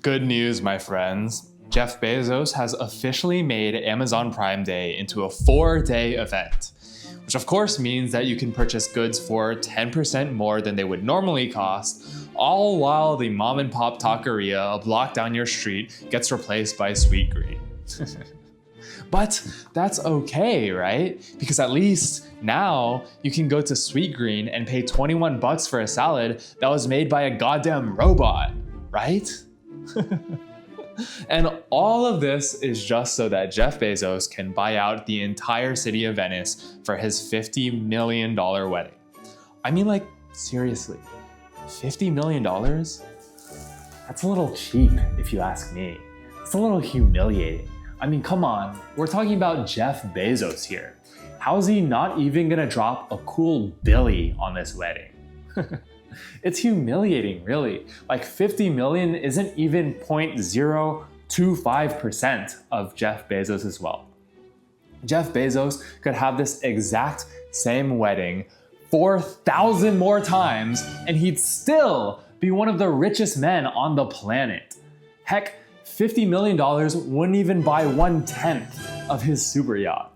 Good news, my friends. Jeff Bezos has officially made Amazon Prime Day into a 4-day event, which of course means that you can purchase goods for 10% more than they would normally cost, all while the mom and pop taqueria a block down your street gets replaced by Sweetgreen. But that's okay, right? Because at least now you can go to Sweetgreen and pay 21 bucks for a salad that was made by a goddamn robot, right? And all of this is just so that Jeff Bezos can buy out the entire city of Venice for his $50 million wedding. I mean, like, seriously, $50 million? That's a little cheap, if you ask me. It's a little humiliating. I mean, come on, we're talking about Jeff Bezos here. How's he not even gonna drop a cool Billy on this wedding? It's humiliating, really. Like 50 million isn't even 0.025% of Jeff Bezos' wealth. Jeff Bezos could have this exact same wedding 4,000 more times and he'd still be one of the richest men on the planet. Heck, $50 million wouldn't even buy 1/10 of his super yacht.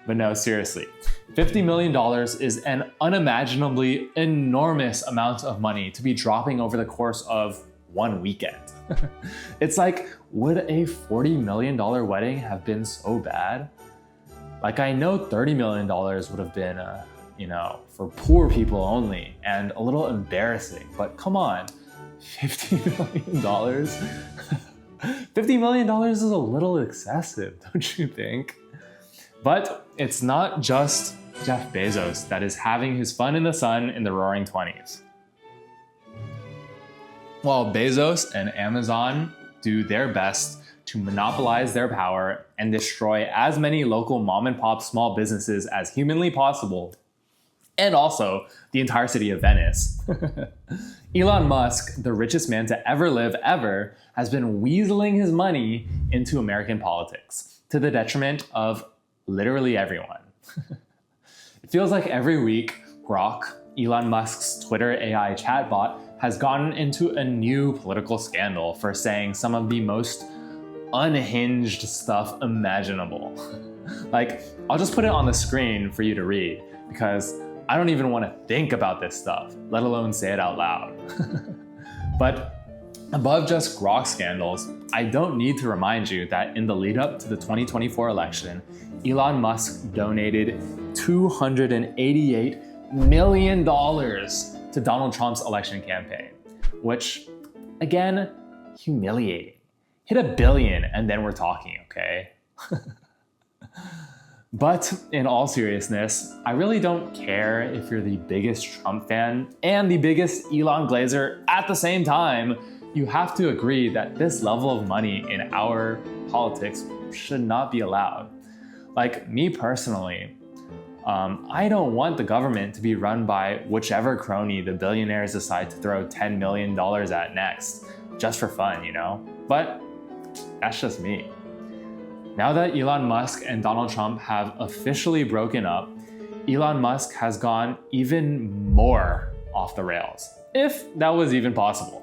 But no, seriously, $50 million is an unimaginably enormous amount of money to be dropping over the course of one weekend. It's like, would a $40 million wedding have been so bad? Like, I know $30 million would have been, for poor people only and a little embarrassing, but come on, $50 million? $50 million is a little excessive, don't you think? But it's not just Jeff Bezos that is having his fun in the sun in the roaring 20s. While Bezos and Amazon do their best to monopolize their power and destroy as many local mom and pop small businesses as humanly possible, and also the entire city of Venice, Elon Musk, the richest man to ever live ever, has been weaseling his money into American politics to the detriment of literally everyone. It feels like every week, Grok, Elon Musk's Twitter AI chatbot, has gotten into a new political scandal for saying some of the most unhinged stuff imaginable. Like, I'll just put it on the screen for you to read, because I don't even want to think about this stuff, let alone say it out loud. But above just Grok scandals, I don't need to remind you that in the lead up to the 2024 election, Elon Musk donated $288 million to Donald Trump's election campaign, which, again, humiliating. Hit $1 billion and then we're talking, okay? But in all seriousness, I really don't care if you're the biggest Trump fan and the biggest Elon Glazer at the same time. You have to agree that this level of money in our politics should not be allowed. Like, me personally, I don't want the government to be run by whichever crony the billionaires decide to throw $10 million at next, just for fun, you know? But that's just me. Now that Elon Musk and Donald Trump have officially broken up, Elon Musk has gone even more off the rails, if that was even possible.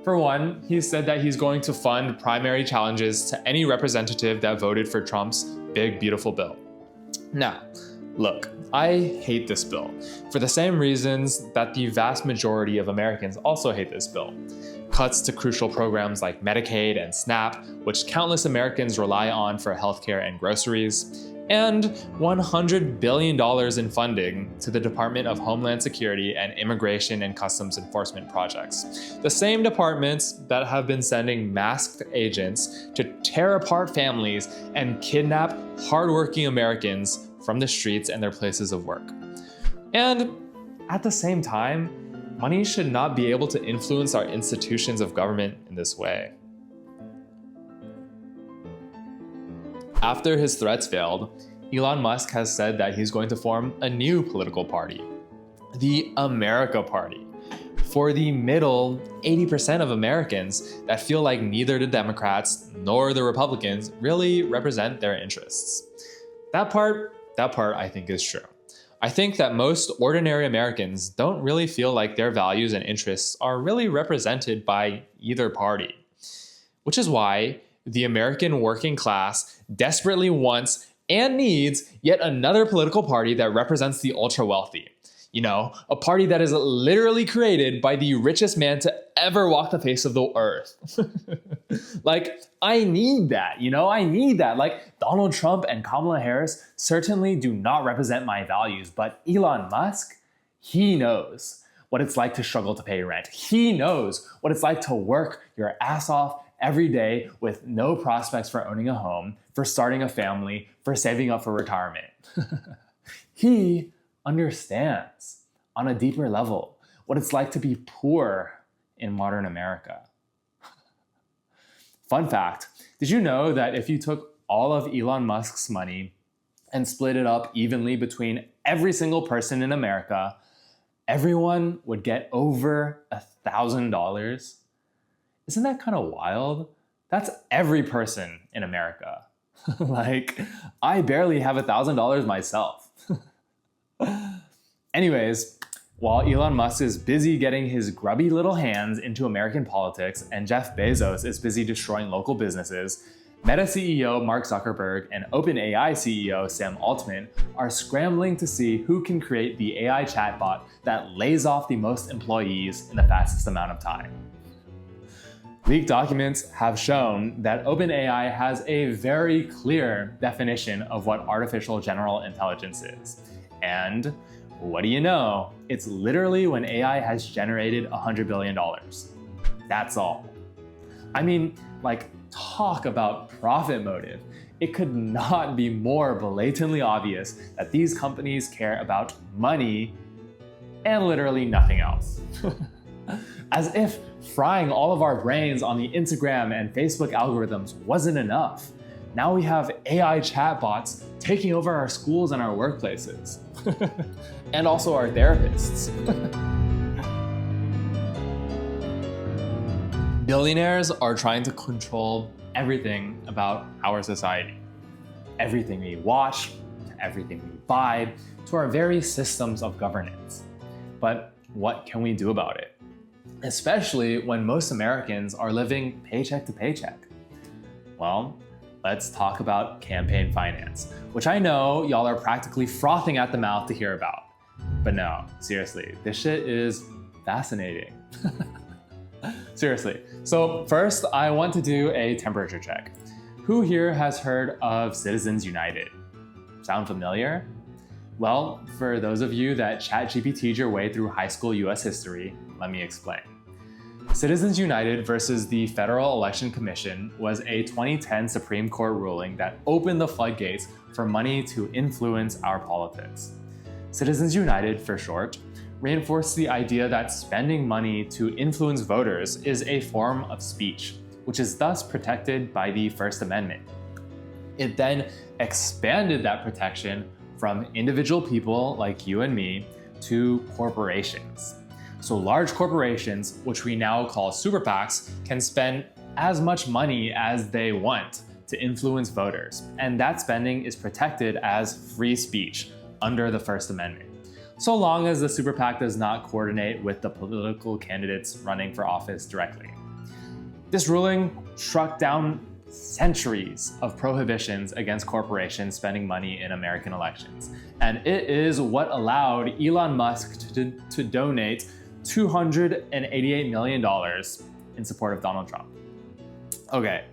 For one, he said that he's going to fund primary challenges to any representative that voted for Trump's big, beautiful bill. Now, look, I hate this bill for the same reasons that the vast majority of Americans also hate this bill. Cuts to crucial programs like Medicaid and SNAP, which countless Americans rely on for healthcare and groceries, and $100 billion in funding to the Department of Homeland Security and Immigration and Customs Enforcement projects. The same departments that have been sending masked agents to tear apart families and kidnap hardworking Americans from the streets and their places of work. And at the same time, money should not be able to influence our institutions of government in this way. After his threats failed, Elon Musk has said that he's going to form a new political party, the America Party, for the middle 80% of Americans that feel like neither the Democrats nor the Republicans really represent their interests. That part I think is true. I think that most ordinary Americans don't really feel like their values and interests are really represented by either party, which is why the American working class desperately wants and needs yet another political party that represents the ultra wealthy. You know, a party that is literally created by the richest man to ever walk the face of the earth. Like, I need that, I need that. Like, Donald Trump and Kamala Harris certainly do not represent my values, but Elon Musk, he knows what it's like to struggle to pay rent. He knows what it's like to work your ass off every day with no prospects for owning a home, for starting a family, for saving up for retirement. He understands on a deeper level what it's like to be poor in modern America. Fun fact, did you know that if you took all of Elon Musk's money and split it up evenly between every single person in America, everyone would get over $1,000? Isn't that kind of wild? That's every person in America. Like, I barely have $1,000 myself. Anyways, while Elon Musk is busy getting his grubby little hands into American politics and Jeff Bezos is busy destroying local businesses, Meta CEO Mark Zuckerberg and OpenAI CEO Sam Altman are scrambling to see who can create the AI chatbot that lays off the most employees in the fastest amount of time. Leaked documents have shown that OpenAI has a very clear definition of what artificial general intelligence is. And what do you know? It's literally when AI has generated $100 billion. That's all. I mean, like, talk about profit motive. It could not be more blatantly obvious that these companies care about money and literally nothing else. As if frying all of our brains on the Instagram and Facebook algorithms wasn't enough. Now we have AI chatbots taking over our schools and our workplaces. And also our therapists. Billionaires are trying to control everything about our society. Everything we watch, to everything we buy, to our very systems of governance. But what can we do about it? Especially when most Americans are living paycheck to paycheck. Well, let's talk about campaign finance, which I know y'all are practically frothing at the mouth to hear about. But no, seriously, this shit is fascinating. Seriously. So first, I want to do a temperature check. Who here has heard of Citizens United? Sound familiar? Well, for those of you that ChatGPT'd your way through high school US history, let me explain. Citizens United versus the Federal Election Commission was a 2010 Supreme Court ruling that opened the floodgates for money to influence our politics. Citizens United, for short, reinforced the idea that spending money to influence voters is a form of speech, which is thus protected by the First Amendment. It then expanded that protection from individual people like you and me to corporations. So large corporations, which we now call super PACs, can spend as much money as they want to influence voters, and that spending is protected as free speech under the First Amendment, so long as the super PAC does not coordinate with the political candidates running for office directly. This ruling struck down centuries of prohibitions against corporations spending money in American elections, and it is what allowed Elon Musk to donate $288 million in support of Donald Trump. Okay,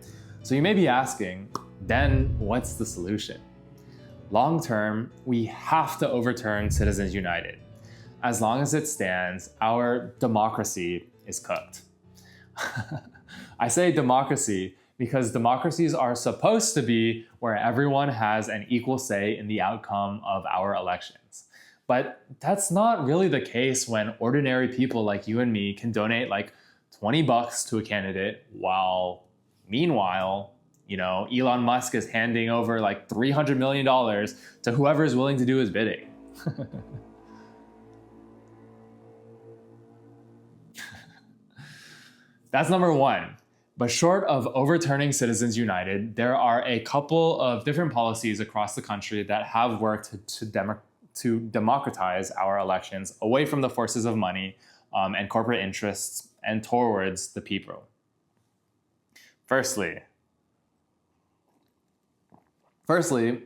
so you may be asking, then what's the solution? Long term, we have to overturn Citizens United. As long as it stands, our democracy is cooked. I say democracy because democracies are supposed to be where everyone has an equal say in the outcome of our elections. But that's not really the case when ordinary people like you and me can donate like $20 to a candidate while meanwhile, Elon Musk is handing over like $300 million to whoever is willing to do his bidding. That's number one. But short of overturning Citizens United, there are a couple of different policies across the country that have worked to to democratize our elections away from the forces of money and corporate interests and towards the people. Firstly,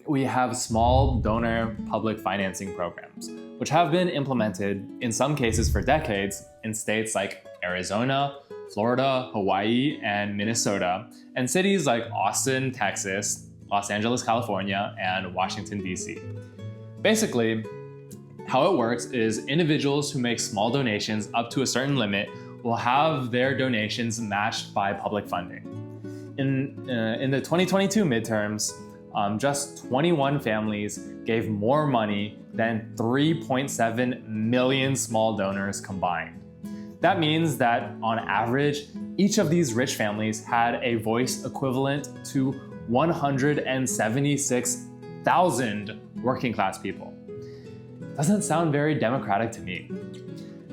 we have small donor public financing programs, which have been implemented in some cases for decades in states like Arizona, Florida, Hawaii, and Minnesota, and cities like Austin, Texas, Los Angeles, California, and Washington, D.C. Basically, how it works is individuals who make small donations up to a certain limit will have their donations matched by public funding. In the 2022 midterms, just 21 families gave more money than 3.7 million small donors combined. That means that, on average, each of these rich families had a voice equivalent to 176,000 working class people. Doesn't sound very democratic to me.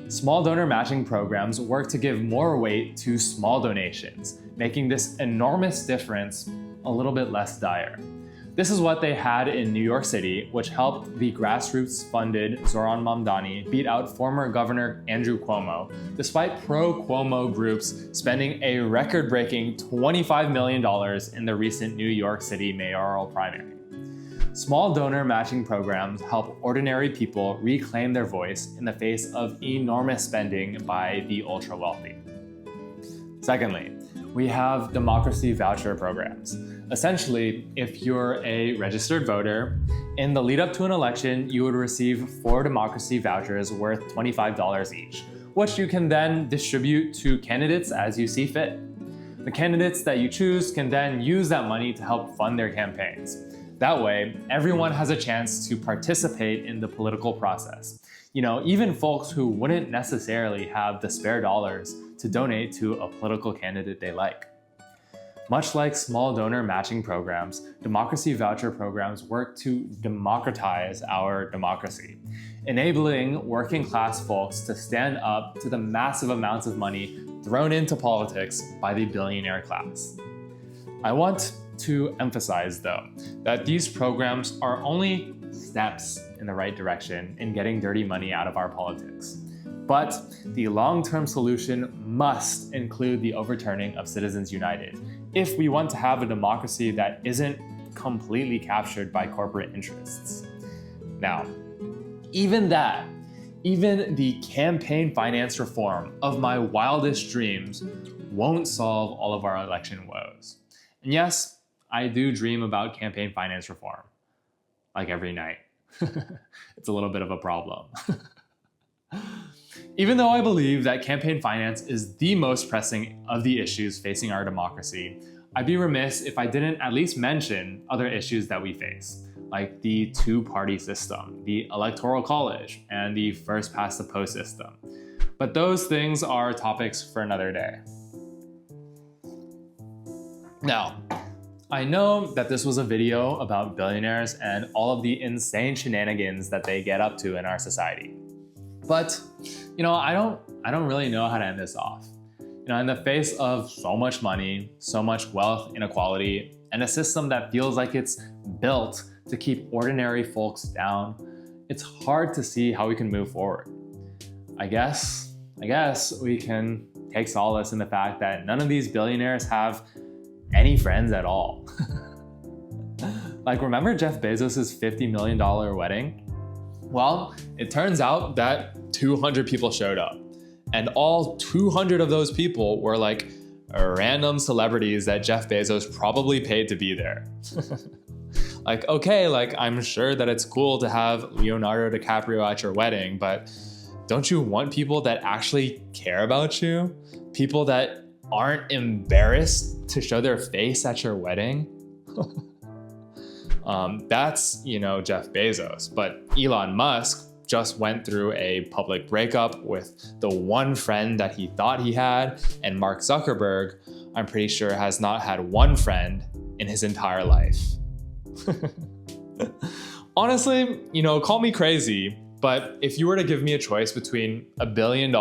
Small donor matching programs work to give more weight to small donations, making this enormous difference a little bit less dire. This is what they had in New York City, which helped the grassroots-funded Zoran Mamdani beat out former Governor Andrew Cuomo, despite pro-Cuomo groups spending a record-breaking $25 million in the recent New York City mayoral primary. Small donor matching programs help ordinary people reclaim their voice in the face of enormous spending by the ultra-wealthy. Secondly, we have democracy voucher programs. Essentially, if you're a registered voter, in the lead up to an election, you would receive 4 democracy vouchers worth $25 each, which you can then distribute to candidates as you see fit. The candidates that you choose can then use that money to help fund their campaigns. That way, everyone has a chance to participate in the political process. Even folks who wouldn't necessarily have the spare dollars to donate to a political candidate they like. Much like small donor matching programs, democracy voucher programs work to democratize our democracy, enabling working class folks to stand up to the massive amounts of money thrown into politics by the billionaire class. I want to emphasize, though, that these programs are only steps in the right direction in getting dirty money out of our politics. But the long-term solution must include the overturning of Citizens United if we want to have a democracy that isn't completely captured by corporate interests. Now, even the campaign finance reform of my wildest dreams won't solve all of our election woes. And yes, I do dream about campaign finance reform, like every night. It's a little bit of a problem. Even though I believe that campaign finance is the most pressing of the issues facing our democracy, I'd be remiss if I didn't at least mention other issues that we face, like the two-party system, the electoral college, and the first-past-the-post system. But those things are topics for another day. Now, I know that this was a video about billionaires and all of the insane shenanigans that they get up to in our society. But, I don't really know how to end this off. In the face of so much money, so much wealth inequality, and a system that feels like it's built to keep ordinary folks down, it's hard to see how we can move forward. I guess we can take solace in the fact that none of these billionaires have any friends at all. Like, remember Jeff Bezos' $50 million wedding? Well, it turns out that 200 people showed up. And all 200 of those people were like random celebrities that Jeff Bezos probably paid to be there. I'm sure that it's cool to have Leonardo DiCaprio at your wedding, but don't you want people that actually care about you? People that aren't embarrassed to show their face at your wedding? That's, Jeff Bezos. But Elon Musk just went through a public breakup with the one friend that he thought he had, and Mark Zuckerberg, I'm pretty sure, has not had one friend in his entire life. Honestly, call me crazy, but if you were to give me a choice between $1 billion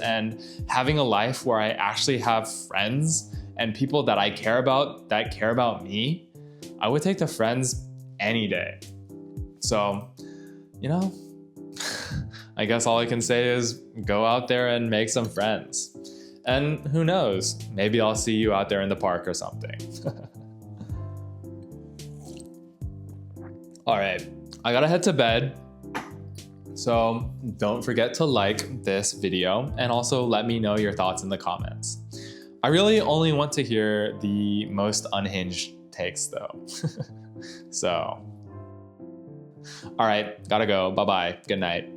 and having a life where I actually have friends and people that I care about that care about me, I would take the friends any day. So you know, I guess all I can say is go out there and make some friends. And who knows, maybe I'll see you out there in the park or something. All right, I gotta head to bed. So don't forget to like this video and also let me know your thoughts in the comments. I really only want to hear the most unhinged takes though. So, all right, gotta go. Bye-bye. Good night.